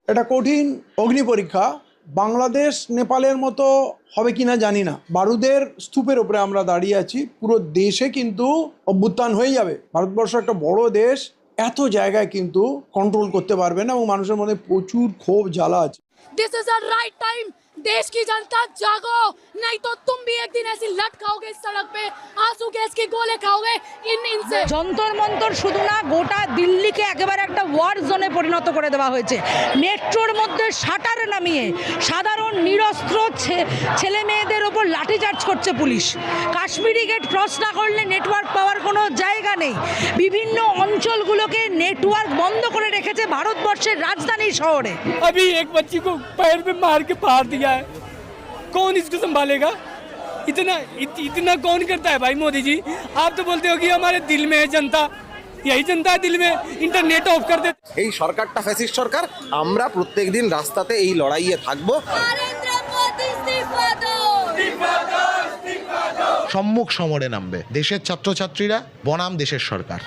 এটা কঠিন অগ্নি পরীক্ষা। বাংলাদেশ নেপালের মতো হবে কিনা জানি না। বারুদের স্তূপের উপরে আমরা দাঁড়িয়ে আছি, পুরো দেশে কিন্তু অভ্যুত্থান হয়ে যাবে। ভারতবর্ষ একটা বড় দেশ, এত জায়গায় কিন্তু কন্ট্রোল করতে পারবে না এবং মানুষের মধ্যে प्रचुर ক্ষোভ জ্বালা আছে। This is a right time. देश की जनता जागो, नहीं तो तुम भी एक दिन ऐसी लट खाओगे इस सड़क पे, आंसू गैस की गोले खाओगे इनसे। যন্তর মন্তর শুধু না, গোটা দিল্লিকে একেবারে একটা ওয়ার জোনে পরিণত করে দেওয়া হয়েছে। মেট্রোর মধ্যে শাটার নামিয়ে সাধারণ নিরস্ত্র ছেলে মেয়েদের ওপর লাঠিচার্জ করছে পুলিশ। কাশ্মীরি গেট ক্রস না করলে নেটওয়ার্ক পাওয়ার কোনো জায়গা নেই। বিভিন্ন অঞ্চলগুলোকে নেটওয়ার্ক বন্ধ করে রেখেছে ভারতবর্ষের রাজধানী শহরে। अभी एक बच्ची को पैर पे मार के फाड़ दिया है, कौन इसको संभालेगा? इतना कौन करता है भाई मोदी जी? आप तो बोलते हो कि हमारे दिल में है जनता, यही जनता है दिल में, इंटरनेट ऑफ कर दे। এই সরকারটা ফ্যাসিস্ট সরকার। আমরা প্রত্যেকদিন রাস্তাতে এই লড়াইয়ে থাকবো। সম্মুখ সমরে নামবে দেশের ছাত্রছাত্রীরা বনাম দেশের সরকার।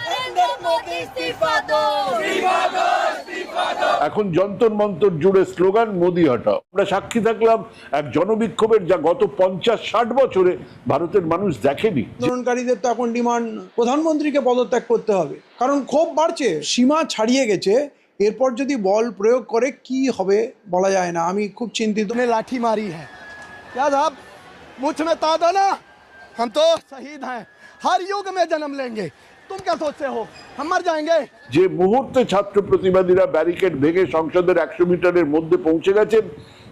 এখন যন্তর মন্তর জুড়ে স্লোগান মোদি হটাও। আমরা সাক্ষী থাকলাম এক জনবিক্ষোভের, যা গত 50-60 বছরে ভারতের মানুষ দেখেনি। আন্দোলনকারীদের তো এখন ডিমান্ড প্রধানমন্ত্রীকে পদত্যাগ করতে হবে, কারণ ক্ষোভ বাড়ছে, সীমা ছাড়িয়ে গেছে। এরপর যদি বল প্রয়োগ করে কি হবে বলা যায় না। আমি খুব চিন্তিত। लाठी मारी है क्या साहब, मुझ में तादा ना, हम तो शहीद हैं, हर युग में जन्म लेंगे। तुम क्या सोचते हो हम मर जाएंगे? যে মুহূর্তে ছাত্র প্রতিবাদীরা ব্যারিকেড ভেঙে সংসদের 100 মিটারের মধ্যে পৌঁছে গেছেন,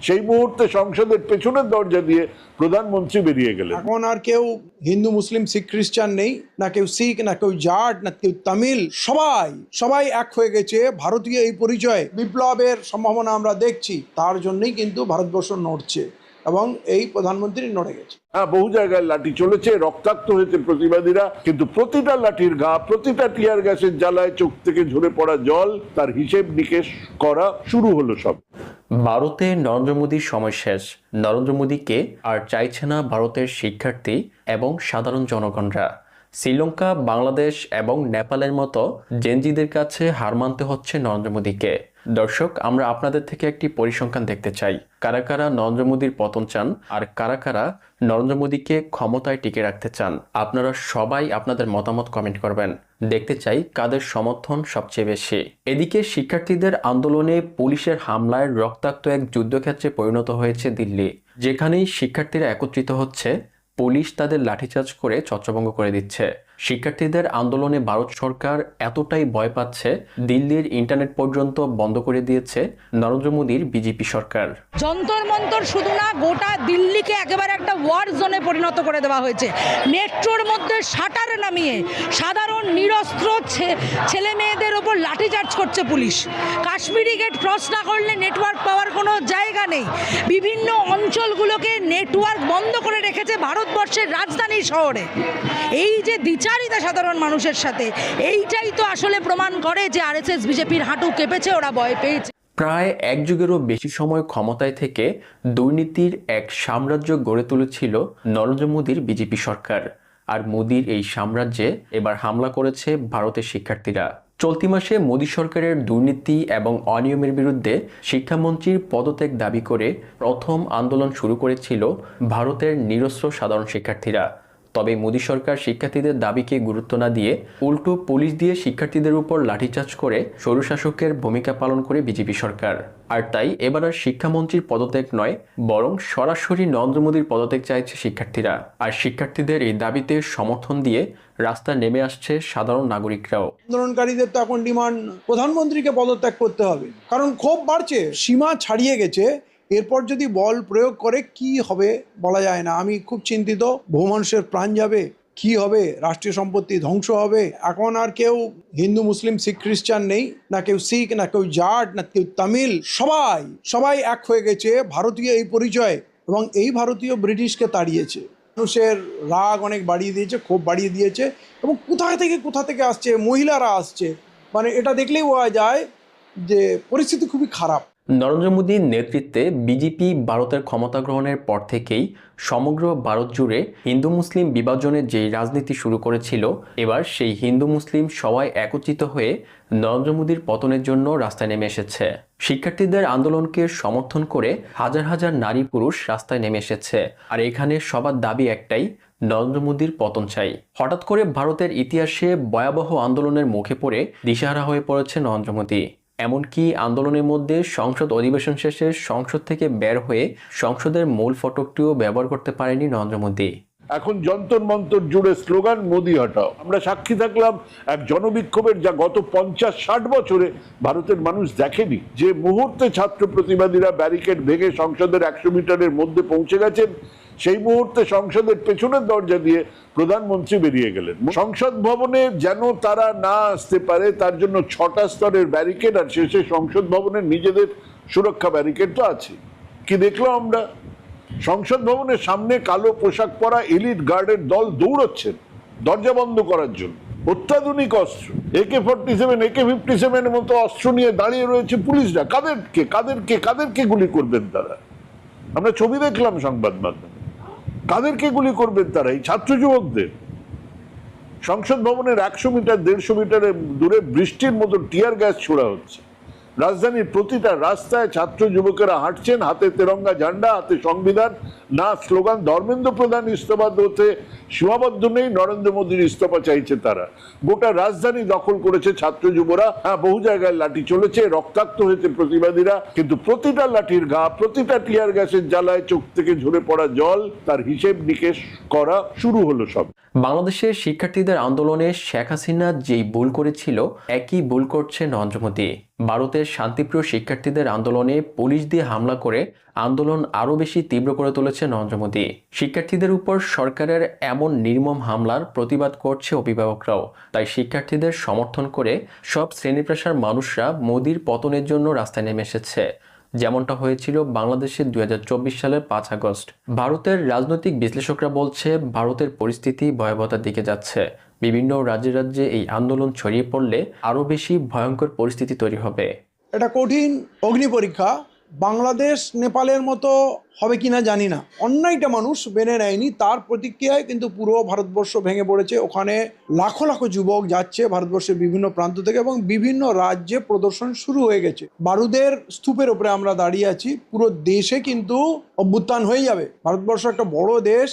সেই মুহূর্তে সংসদের পেছনের দরজা দিয়ে প্রধানমন্ত্রী বেরিয়ে গেলেন। এখন আর কেউ হিন্দু মুসলিম শিখ খ্রিস্টান নেই, না কেউ শিখ, না কেউ জাট, না কেউ তামিল, সবাই এক হয়ে গেছে ভারতীয় এই পরিচয়। বিপ্লবের সম্ভাবনা আমরা দেখছি, তার জন্যই কিন্তু ভারতবর্ষ নড়ছে এবং এই প্রধানমন্ত্রী নড়ে গেছে। হ্যাঁ, বহু জায়গায় লাঠি চলেছে, রক্তাক্ত হয়েছে প্রতিবাদীরা, কিন্তু প্রতিটা লাঠির ঘা, প্রতিটা টিয়ার গ্যাসের জ্বালায় চোখ থেকে ঝরে পড়া জল, তার হিসেব নিকেশ করা শুরু হলো সব। ভারতে নরেন্দ্র মোদীর সময় শেষ। নরেন্দ্র মোদীকে আর চাইছে না ভারতের শিক্ষার্থী এবং সাধারণ জনগণরা। শ্রীলঙ্কা, বাংলাদেশ এবং নেপালের মতো জেনজিদের কাছে হার মানতে হচ্ছে নরেন্দ্র মোদীকে। দর্শক, আমরা আপনাদের থেকে একটি পরিসংখ্যান দেখতে চাই। কারা কারা নরেন্দ্র মোদীর পতন চান আর কারা কারা নরেন্দ্র মোদীকে ক্ষমতায় টিকে রাখতে চান? আপনারা সবাই আপনাদের মতামত কমেন্ট করবেন। দেখতে চাই কাদের সমর্থন সবচেয়ে বেশি। এদিকে শিক্ষার্থীদের আন্দোলনে পুলিশের হামলায় রক্তাক্ত এক যুদ্ধক্ষেত্রে পরিণত হয়েছে দিল্লি। যেখানেই শিক্ষার্থীরা একত্রিত হচ্ছে, পুলিশ তাদের লাঠিচার্জ করে ছত্রভঙ্গ করে দিচ্ছে। শিক্ষার্থীদের আন্দোলনে ভারত সরকার এতটাই ভয় পাচ্ছে, দিল্লির ইন্টারনেট পর্যন্ত বন্ধ করে দিয়েছে নরেন্দ্র মোদীর বিজেপি সরকার। যন্তর মন্তর শুধু না, গোটা দিল্লিকে একেবারে একটা ওয়ার জোনে পরিণত করে দেওয়া হয়েছে। মেট্রোর মধ্যে শাটার নামিয়ে সাধারণ নিরস্ত্র ছেলে মেয়েদের ওপর লাঠিচার্জ করছে পুলিশ। কাশ্মীরি গেট ক্রস না করলে নেটওয়ার্ক পাওয়ার কোনো জায়গা নেই। বিভিন্ন অঞ্চলগুলোকে নেটওয়ার্ক বন্ধ করে রেখেছে ভারতবর্ষের রাজধানী শহরে। এই যে দ্বিচারিতা সাধারণ মানুষের সাথে, এইটাই তো আসলে প্রমাণ করে যে আরএসএস বিজেপির হাঁটু কেঁপেছে, ওরা ভয় পেয়েছে। প্রায় এক যুগেরও বেশি সময় ক্ষমতায় থেকে দুর্নীতির এক সাম্রাজ্য গড়ে তুলেছিল নরেন্দ্র মোদীর বিজেপি সরকার। আর মোদীর এই সাম্রাজ্যে এবার হামলা করেছে ভারতের শিক্ষার্থীরা। চলতি মাসে মোদী সরকারের দুর্নীতি এবং অনিয়মের বিরুদ্ধে শিক্ষামন্ত্রীর পদত্যাগ দাবি করে প্রথম আন্দোলন শুরু করেছিল ভারতের নিরস্ত্র সাধারণ শিক্ষার্থীরা। তবে মোদী সরকার শিক্ষার্থীদের দাবিকে গুরুত্ব না দিয়ে উল্টো পুলিশ দিয়ে শিক্ষার্থীদের উপর লাঠিচার্জ করে স্বৈরশাসকের ভূমিকা পালন করে বিজেপি সরকার। আর তাই এবার আর শিক্ষামন্ত্রীর পদত্যাগ নয়, বরং সরাসরি নরেন্দ্র মোদীর পদত্যাগ চাইছে শিক্ষার্থীরা। আর শিক্ষার্থীদের এই দাবিতে সমর্থন দিয়ে রাস্তায় নেমে আসছে সাধারণ নাগরিকরাও। আন্দোলনকারীদের তো এখন ডিমান্ড প্রধানমন্ত্রীকে পদত্যাগ করতে হবে, কারণ ক্ষোভ বাড়ছে, সীমা ছাড়িয়ে গেছে। এরপর যদি বল প্রয়োগ করে কি হবে বলা যায় না। আমি খুব চিন্তিত। বহু মানুষের প্রাণ যাবে, কি হবে, রাষ্ট্রীয় সম্পত্তি ধ্বংস হবে। এখন আর কেউ হিন্দু মুসলিম শিখ খ্রিস্টান নেই, না কেউ শিখ, না কেউ জাট, না কেউ তামিল, সবাই এক হয়ে গেছে ভারতীয় এই পরিচয় এবং এই ভারতীয় ব্রিটিশকে তাড়িয়েছে। মানুষের রাগ অনেক বাড়িয়ে দিয়েছে, ক্ষোভ বাড়িয়ে দিয়েছে এবং কোথা থেকে আসছে, মহিলারা আসছে। মানে এটা দেখলেই বোঝা যায় যে পরিস্থিতি খুবই খারাপ। নরেন্দ্র মোদীর নেতৃত্বে বিজেপি ভারতের ক্ষমতা গ্রহণের পর থেকেই সমগ্র ভারত জুড়ে হিন্দু মুসলিম বিভাজনের যে রাজনীতি শুরু করেছিল, এবার সেই হিন্দু মুসলিম সবাই একত্রিত হয়ে নরেন্দ্র মোদীর পতনের জন্য রাস্তায় নেমে এসেছে। শিক্ষার্থীদের আন্দোলনকে সমর্থন করে হাজার হাজার নারী পুরুষ রাস্তায় নেমে এসেছে। আর এখানে সবার দাবি একটাই, নরেন্দ্র মোদীর পতন চাই। হঠাৎ করে ভারতের ইতিহাসে ভয়াবহ আন্দোলনের মুখে পড়ে দিশেহারা হয়ে পড়েছে নরেন্দ্র মোদী। এমনকি আন্দোলনের মধ্যে সংসদ অধিবেশন শেষে সংসদ থেকে বের হয়ে সংসদের মূল ফটকটিও ব্যবহার করতে পারেনি নরেন্দ্র মোদী। এখন যন্তর মন্তর জুড়ে স্লোগান মোদি হটাও। আমরা সাক্ষী থাকলাম এক জনবিক্ষোভের, যা গত 50-60 বছরে ভারতের মানুষ দেখেনি। যে মুহূর্তে ছাত্র প্রতিবাদীরা ব্যারিকেড ভেঙে সংসদের 100 মিটারের মধ্যে পৌঁছে গেছেন, সেই মুহূর্তে সংসদের পেছনের দরজা দিয়ে প্রধানমন্ত্রী বেরিয়ে গেলেন। সংসদ ভবনে যেন তারা না আসতে পারে তার জন্য 6টা স্তরের ব্যারিকেড, আর শেষে সংসদ ভবনের নিজেদের সুরক্ষা ব্যারিকেড তো আছে। কি দেখলাম আমরা? সংসদ ভবনের সামনে কালো পোশাক পরা এলিট গার্ডের দল দৌড়চ্ছেন দরজা বন্ধ করার জন্য। অত্যাধুনিক অস্ত্র, AK-47, AK-57 এর মতো অস্ত্র নিয়ে দাঁড়িয়ে রয়েছে পুলিশরা। কাদেরকে গুলি করবেন তারা? আমরা ছবি দেখলাম সংবাদ মাধ্যমে। কাদেরকে গুলি করবেন তারা? এই ছাত্র যুবকদের। সংসদ ভবনের 100 মিটার 150 মিটারের দূরে বৃষ্টির মতো টিয়ার গ্যাস ছোড়া হচ্ছে। রাজধানীর প্রতিটা রাস্তায় ছাত্র যুবকেরা হাঁটছেন, হাতে তেরঙ্গা ঝান্ডা, হাতে সংবিধান, না স্লোগান ধর্মেন্দ্র প্রধান ইস্তফা দিতে সীমাবদ্ধ নেই, নরেন্দ্র মোদীর ইস্তফা চাইছে তারা। গোটা রাজধানী দখল করেছে ছাত্র যুবরা। হ্যাঁ, বহু জায়গায় লাঠি চলেছে, রক্তাক্ত হয়েছে প্রতিবাদীরা, কিন্তু প্রতিটা লাঠির ঘা, প্রতিটা টিয়ার গ্যাসের জ্বালায় চোখ থেকে ঝরে পড়া জল, তার হিসেব নিকেশ করা শুরু হলো সব। বাংলাদেশের শিক্ষার্থীদের আন্দোলনে শেখ হাসিনা যেই ভুল করেছিল, একই ভুল করছে নরেন্দ্র মোদী। ভারতের শান্তিপ্রিয় শিক্ষার্থীদের আন্দোলনে পুলিশ দিয়ে হামলা করে আন্দোলন আরও বেশি তীব্র করে তুলেছে নরেন্দ্র মোদী। শিক্ষার্থীদের উপর সরকারের এমন নির্মম হামলার প্রতিবাদ করছে অভিভাবকরাও। তাই শিক্ষার্থীদের সমর্থন করে সব শ্রেণী পেশার মানুষরা মোদীর পতনের জন্য রাস্তায় নেমে এসেছে, যেমনটা হয়েছিল বাংলাদেশের 2024 সালের 5 আগস্ট। ভারতের রাজনৈতিক বিশ্লেষকরা বলছে ভারতের পরিস্থিতি ভয়াবহতার দিকে যাচ্ছে। বিভিন্ন রাজ্যে রাজ্যে এই আন্দোলন ছড়িয়ে পড়লে আরও বেশি ভয়ঙ্কর পরিস্থিতি তৈরি হবে। এটা কঠিন অগ্নি পরীক্ষা। বাংলাদেশ নেপালের মতো হবে কিনা জানি না। অন্যায়টা মানুষ মেনে নেয়নি, তার প্রতিক্রিয়ায় কিন্তু পুরো ভারতবর্ষ ভেঙে পড়েছে। ওখানে লাখো লাখো যুবক যাচ্ছে ভারতবর্ষের বিভিন্ন প্রান্ত থেকে, এবং বিভিন্ন রাজ্যে প্রদর্শন শুরু হয়ে গেছে। বারুদের স্তূপের উপরে আমরা দাঁড়িয়ে আছি। পুরো দেশে কিন্তু অভ্যুত্থান হয়ে যাবে। ভারতবর্ষ একটা বড় দেশ,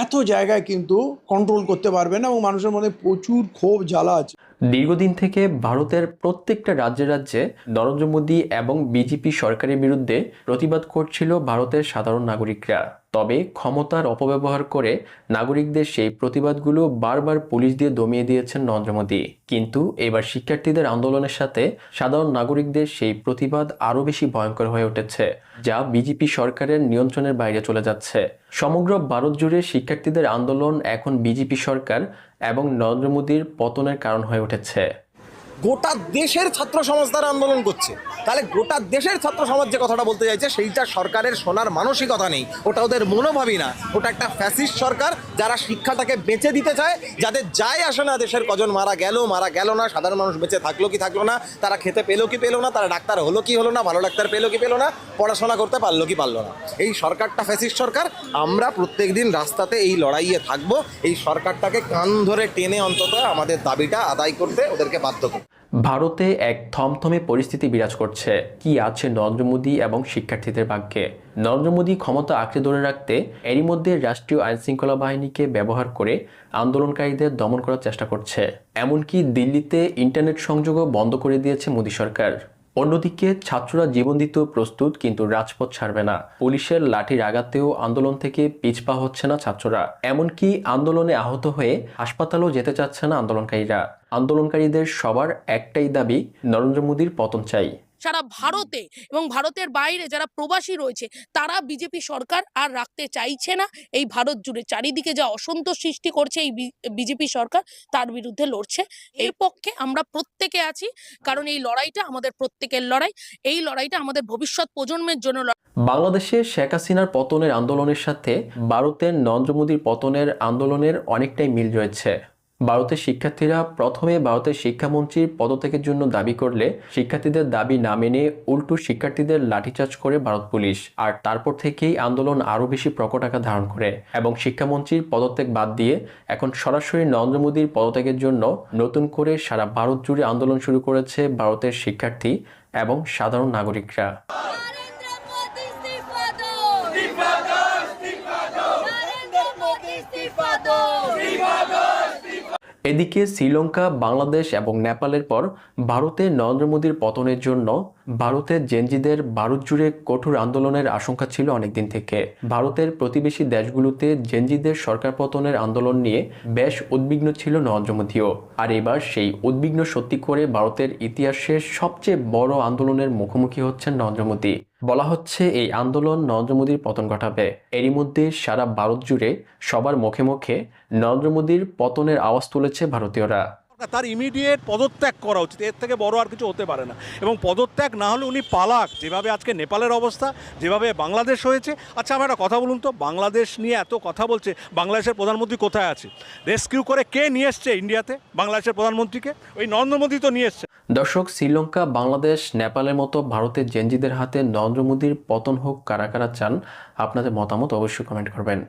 এত জায়গায় কিন্তু কন্ট্রোল করতে পারবে না, এবং মানুষের মধ্যে প্রচুর ক্ষোভ জ্বালা আছে। দীর্ঘদিন থেকে ভারতের প্রত্যেকটা রাজ্যে রাজ্যে নরেন্দ্র মোদী এবং বিজেপি সরকারের বিরুদ্ধে প্রতিবাদ করছিল ভারতের সাধারণ নাগরিকরা। তবে ক্ষমতার অপব্যবহার করে নাগরিকদের সেই প্রতিবাদগুলো বারবার পুলিশ দিয়ে দমিয়ে দিয়েছেন নরেন্দ্র মোদী। কিন্তু এবার শিক্ষার্থীদের আন্দোলনের সাথে সাধারণ নাগরিকদের সেই প্রতিবাদ আরও বেশি ভয়ঙ্কর হয়ে উঠেছে, যা বিজেপি সরকারের নিয়ন্ত্রণের বাইরে চলে যাচ্ছে। সমগ্র ভারত জুড়ে শিক্ষার্থীদের আন্দোলন এখন বিজেপি সরকার এবং নরেন্দ্র মোদীর পতনের কারণ হয়ে উঠেছে। গোটা দেশের ছাত্র সমাজ তারা আন্দোলন করছে, তাহলে গোটা দেশের ছাত্র সমাজ যে কথাটা বলতে চাইছে সেইটা সরকারের শোনার মানসিকতা নেই, ওটা ওদের মনোভাবই না। ওটা একটা ফ্যাসিস্ট সরকার, যারা শিক্ষাটাকে বেঁচে দিতে চায়, যাদের যায় আসে না দেশের কজন মারা গেল না, সাধারণ মানুষ বেঁচে থাকলো কি থাকলো না, তারা খেতে পেলো কি পেলো না, তারা ডাক্তার হলো কি হলো না, ভালো ডাক্তার পেলো কি পেলো না, পড়াশোনা করতে পারলো কি পারলো না। এই সরকারটা ফ্যাসিস্ট সরকার। আমরা প্রত্যেক দিন রাস্তাতে এই লড়াইয়ে থাকবো, এই সরকারটাকে কান ধরে টেনে অন্তত আমাদের দাবিটা আদায় করতে ওদেরকে বাধ্য করব। ভারতে এক থমথমে পরিস্থিতি বিরাজ করছে। কি আছে নরেন্দ্র মোদী এবং শিক্ষার্থীদের ভাগ্যে? নরেন্দ্র মোদী ক্ষমতা আঁকড়ে ধরে রাখতে এরই মধ্যে রাষ্ট্রীয় আইনশৃঙ্খলা বাহিনীকে ব্যবহার করে আন্দোলনকারীদের দমন করার চেষ্টা করছে। এমনকি দিল্লিতে ইন্টারনেট সংযোগও বন্ধ করে দিয়েছে মোদী সরকার। অন্যদিকে ছাত্ররা জীবন দিতেও প্রস্তুত, কিন্তু রাজপথ ছাড়বে না। পুলিশের লাঠির আঘাতেও আন্দোলন থেকে পিছপা হচ্ছে না ছাত্ররা। এমনকি আন্দোলনে আহত হয়ে হাসপাতালেও যেতে চাচ্ছে না আন্দোলনকারীরা। আন্দোলনকারীদের সবার একটাই দাবি, নরেন্দ্র মোদীর পতন চাই। সারা ভারতে এবং ভারতের বাইরে যারা প্রবাসী রয়েছে তারা বিজেপি সরকার আর রাখতে চাইছে না। এই ভারত জুড়ে চারিদিকে যা অসন্তোষ সৃষ্টি করছে এই বিজেপি সরকার, তার বিরুদ্ধে লড়ছে। এর পক্ষে আমরা প্রত্যেকে আছি, কারণ এই লড়াইটা আমাদের প্রত্যেকের লড়াই। এই লড়াইটা আমাদের ভবিষ্যৎ প্রজন্মের জন্য। বাংলাদেশে শেখ হাসিনার পতনের আন্দোলনের সাথে ভারতের নরেন্দ্র মোদীর পতনের আন্দোলনের অনেকটাই মিল রয়েছে। ভারতের শিক্ষার্থীরা প্রথমে ভারতের শিক্ষামন্ত্রীর পদত্যাগের জন্য দাবি করলে শিক্ষার্থীদের দাবি না মেনে উল্টো শিক্ষার্থীদের লাঠিচার্জ করে ভারত পুলিশ। আর তারপর থেকেই আন্দোলন আরও বেশি প্রকট আকার ধারণ করে এবং শিক্ষামন্ত্রীর পদত্যাগ বাদ দিয়ে এখন সরাসরি নরেন্দ্র মোদীর পদত্যাগের জন্য নতুন করে সারা ভারত জুড়ে আন্দোলন শুরু করেছে ভারতের শিক্ষার্থী এবং সাধারণ নাগরিকরা। এদিকে শ্রীলঙ্কা, বাংলাদেশ এবং নেপালের পর ভারতে নরেন্দ্র মোদীর পতনের জন্য ভারতের জেনজিদের ভারত জুড়ে কঠোর আন্দোলনের আশঙ্কা ছিল অনেকদিন থেকে। ভারতের প্রতিবেশী দেশগুলোতে জেনজিদের সরকার পতনের আন্দোলন নিয়ে বেশ উদ্বিগ্ন ছিল নরেন্দ্র মোদীও। আর এবার সেই উদ্বিগ্ন সত্যি করে ভারতের ইতিহাসের সবচেয়ে বড় আন্দোলনের মুখোমুখি হচ্ছেন নরেন্দ্র মোদী। বলা হচ্ছে এই আন্দোলন নরেন্দ্র মোদীর পতন ঘটাবে। এরই মধ্যে সারা ভারত জুড়ে সবার মুখে মুখে নরেন্দ্র মোদীর পতনের আওয়াজ তুলেছে ভারতীয়রা। তার ইমিডিয়েট পদত্যাগ করা উচিত, এর থেকে বড় আর কিছু হতে পারে না। এবং পদত্যাগ না হলে উনি পালাক, যেভাবে আজকে নেপালের অবস্থা, যেভাবে বাংলাদেশ হয়েছে। আচ্ছা আমার একটা কথা বলুন তো, বাংলাদেশ নিয়ে এত কথা বলছে, বাংলাদেশের প্রধানমন্ত্রী কোথায় আছে? রেস্কিউ করে কে নিয়ে এসছে ইন্ডিয়াতে বাংলাদেশের প্রধানমন্ত্রীকে? ওই নরেন্দ্র মোদী তো নিয়ে এসছে। দর্শক, শ্রীলঙ্কা, বাংলাদেশ, নেপালের মতো ভারতের জেনজিদের হাতে নরেন্দ্র মোদীর পতন হোক কারা কারা চান, আপনাদের মতামত অবশ্যই কমেন্ট করবেন।